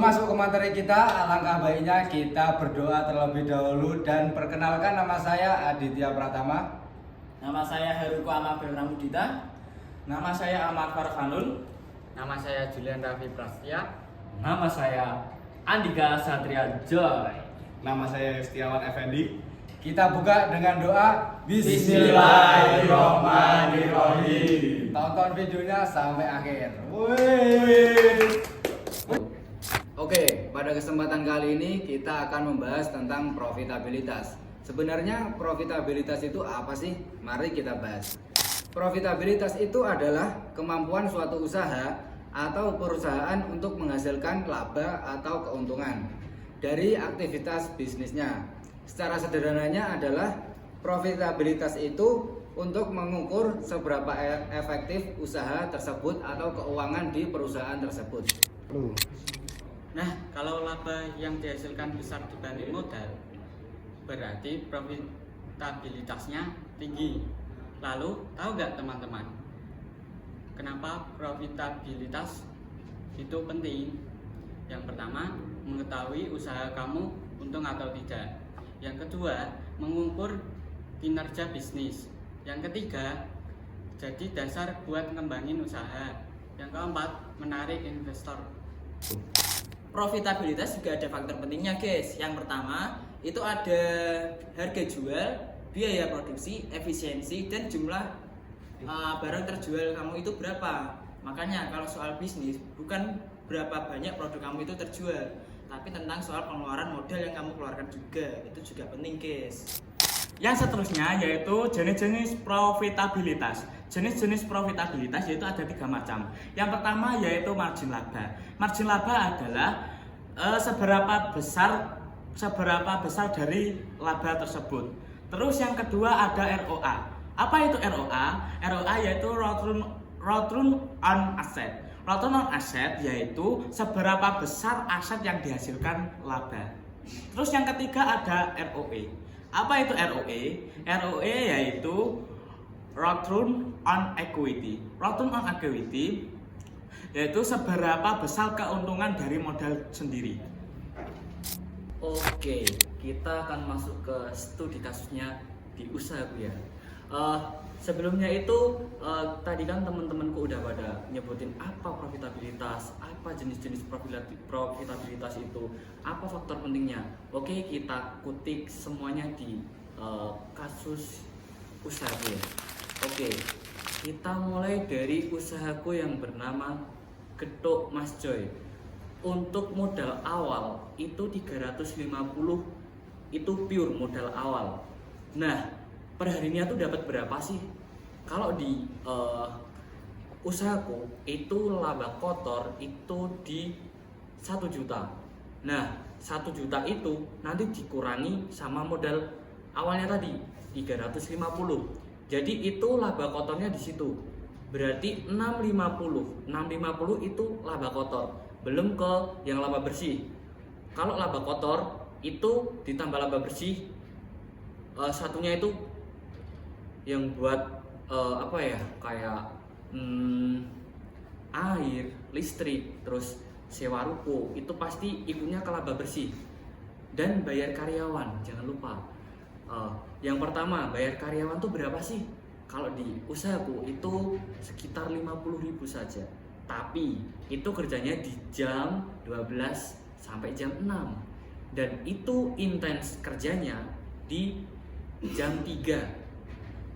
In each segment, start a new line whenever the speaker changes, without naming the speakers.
Sebelum masuk ke materi kita, alangkah baiknya kita berdoa terlebih dahulu. Dan perkenalkan, nama saya Aditya Pratama.
Nama saya Heruko Amabel Ramudita.
Nama saya Ahmad Farhanul.
Nama saya Julian Raffi Prasetya.
Nama saya Andika Satria Joy.
Nama saya Setiawan Effendi.
Kita buka dengan doa
Bismillahirrahmanirrahim.
Tonton videonya sampai akhir. Wih. Oke, pada kesempatan kali ini kita akan membahas tentang profitabilitas. Sebenarnya profitabilitas itu apa sih? Mari kita bahas. Profitabilitas itu adalah kemampuan suatu usaha atau perusahaan untuk menghasilkan laba atau keuntungan dari aktivitas bisnisnya. Secara sederhananya adalah profitabilitas itu untuk mengukur seberapa efektif usaha tersebut atau keuangan di perusahaan tersebut.
Nah, kalau laba yang dihasilkan besar dibanding modal, berarti profitabilitasnya tinggi. Lalu, tahu nggak teman-teman, kenapa profitabilitas itu penting? Yang pertama, mengetahui usaha kamu untung atau tidak. Yang kedua, mengukur kinerja bisnis. Yang ketiga, jadi dasar buat ngembangin usaha. Yang keempat, menarik investor.
Profitabilitas juga ada faktor pentingnya, guys. Yang pertama itu ada harga jual, biaya produksi, efisiensi, dan jumlah barang terjual kamu itu berapa. Makanya kalau soal bisnis bukan berapa banyak produk kamu itu terjual, tapi tentang soal pengeluaran modal yang kamu keluarkan juga. Itu juga penting, guys.
Yang seterusnya yaitu jenis-jenis profitabilitas. Jenis-jenis profitabilitas yaitu ada 3 macam. Yang pertama yaitu margin laba. Margin laba adalah seberapa besar dari laba tersebut. Terus yang kedua ada ROA. Apa itu ROA? ROA yaitu return on asset. Return on asset yaitu seberapa besar aset yang dihasilkan laba. Terus yang ketiga ada ROE. Apa itu ROE? ROE yaitu return on equity. Return on equity yaitu seberapa besar keuntungan dari modal sendiri.
Oke, kita akan masuk ke studi kasusnya di usahaku ya. Sebelumnya itu tadi kan teman-temanku udah pada nyebutin apa profitabilitas, apa jenis-jenis profitabilitas itu, apa faktor pentingnya. Oke, kita kutik semuanya di kasus usahaku ya. Oke, kita mulai dari usahaku yang bernama Getuk Mas Joy. Untuk modal awal itu 350, itu pure modal awal. Nah, perharinya tuh dapat berapa sih? Kalau di usahaku itu laba kotor itu di 1 juta. Nah, 1 juta itu nanti dikurangi sama modal awalnya tadi 350. Jadi itu laba kotornya di situ. Berarti 650. 650 itu laba kotor. Belum ke yang laba bersih. Kalau laba kotor itu ditambah laba bersih, satunya itu yang buat kayak air, listrik, terus sewa ruko, itu pasti ikutnya ke laba bersih. Dan bayar karyawan, jangan lupa. Yang pertama, bayar karyawan tuh berapa sih? Kalau di usahaku itu sekitar 50.000 saja. Tapi itu kerjanya di jam 12 sampai jam 6. Dan itu intens kerjanya di jam 3.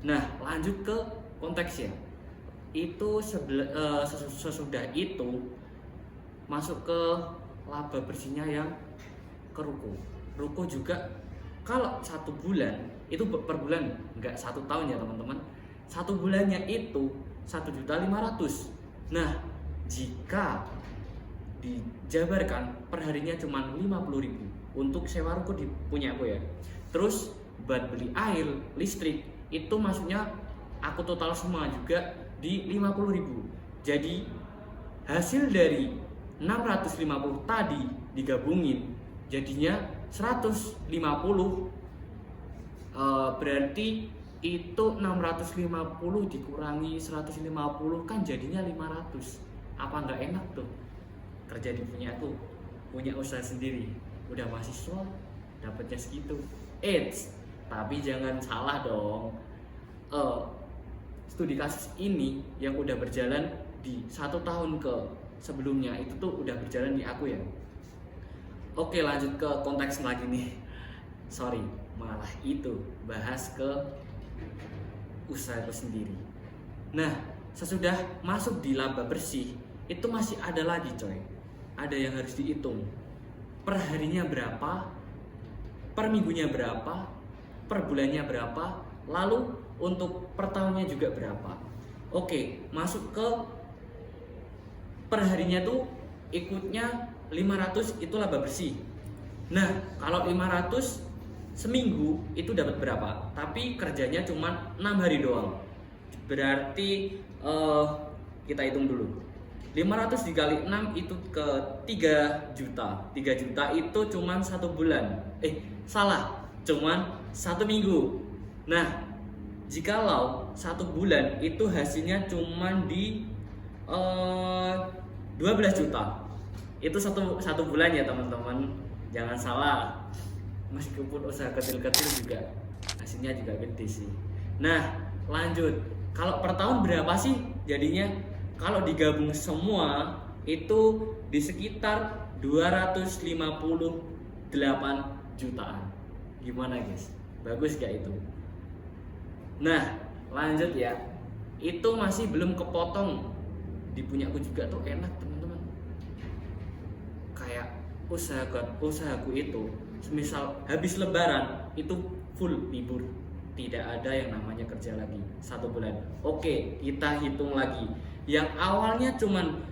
Nah, lanjut ke konteksnya. Itu sesudah itu masuk ke laba bersihnya yang ke ruko. Ruko juga kalau 1 bulan itu per bulan, enggak 1 tahun ya teman-teman. 1 bulannya itu 1.500.000. Nah, jika dijabarkan perharinya cuma 50.000 untuk sewa ruko di punya aku ya. Terus buat beli air, listrik itu masuknya aku total semua juga di 50.000. Jadi hasil dari 650 tadi digabungin jadinya 150. Berarti itu 650 dikurangi 150 kan jadinya 500. Apa nggak enak tuh kerja di punya aku? punya usaha sendiri, udah mahasiswa dapatnya segitu. Eits, tapi jangan salah dong. Studi kasus ini yang udah berjalan di 1 tahun ke sebelumnya itu tuh udah berjalan di aku ya. Oke, lanjut ke konteks lagi nih. Sorry, malah itu bahas ke usahaku sendiri. Nah, sesudah masuk di laba bersih itu masih ada lagi coy. Ada yang harus dihitung. Per harinya berapa, per minggunya berapa, per bulannya berapa, lalu untuk per tahunnya juga berapa. Oke, masuk ke per harinya tuh ikutnya 500 itu laba bersih. Nah, kalau 500 seminggu itu dapat berapa? Tapi kerjanya cuma 6 hari doang. Berarti kita hitung dulu. 500 dikali 6 itu ke 3 juta. 3 juta itu cuma 1 bulan. Salah, cuman 1 minggu. Nah, jikalau 1 bulan itu hasilnya cuma di 12 juta. Itu satu bulan ya teman-teman. Jangan salah. Meskipun usaha kecil-kecil juga hasilnya juga gede sih. Nah, lanjut. Kalau per tahun berapa sih jadinya? Kalau digabung semua itu di sekitar 258 jutaan. Gimana guys? Bagus gak itu? Nah, lanjut ya. Itu masih belum kepotong. Di punyaku juga tuh enak teman-teman. Kayak usahaku itu, semisal habis lebaran itu full libur. Tidak ada yang namanya kerja lagi 1 bulan. Oke, kita hitung lagi. Yang awalnya cuman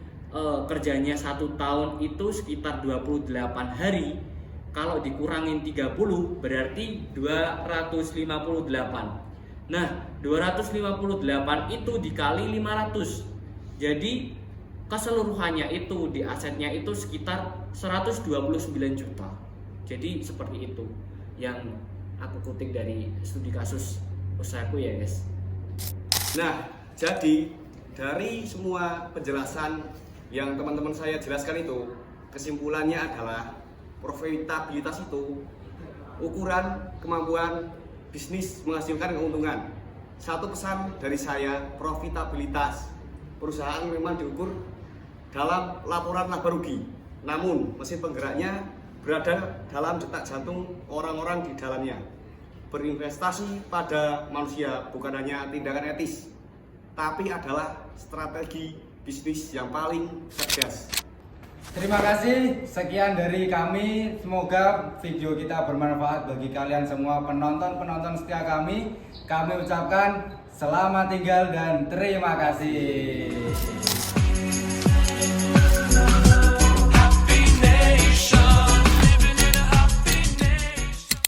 kerjanya 1 tahun itu sekitar 28 hari. Kalau dikurangin 30 berarti 258. Nah, 258 itu dikali 500. Jadi keseluruhannya itu di asetnya itu sekitar 129 juta. Jadi seperti itu yang aku kutip dari studi kasus usahaku ya guys.
Nah, jadi dari semua penjelasan yang teman-teman saya jelaskan itu, kesimpulannya adalah profitabilitas itu ukuran kemampuan bisnis menghasilkan keuntungan. Satu pesan dari saya, profitabilitas perusahaan memang diukur dalam laporan laba rugi. Namun mesin penggeraknya berada dalam detak jantung orang-orang di dalamnya. Berinvestasi pada manusia bukan hanya tindakan etis, tapi adalah strategi bisnis yang paling cerdas.
Terima kasih, sekian dari kami. Semoga video kita bermanfaat bagi kalian semua penonton setia kami. Kami ucapkan selamat tinggal dan terima kasih.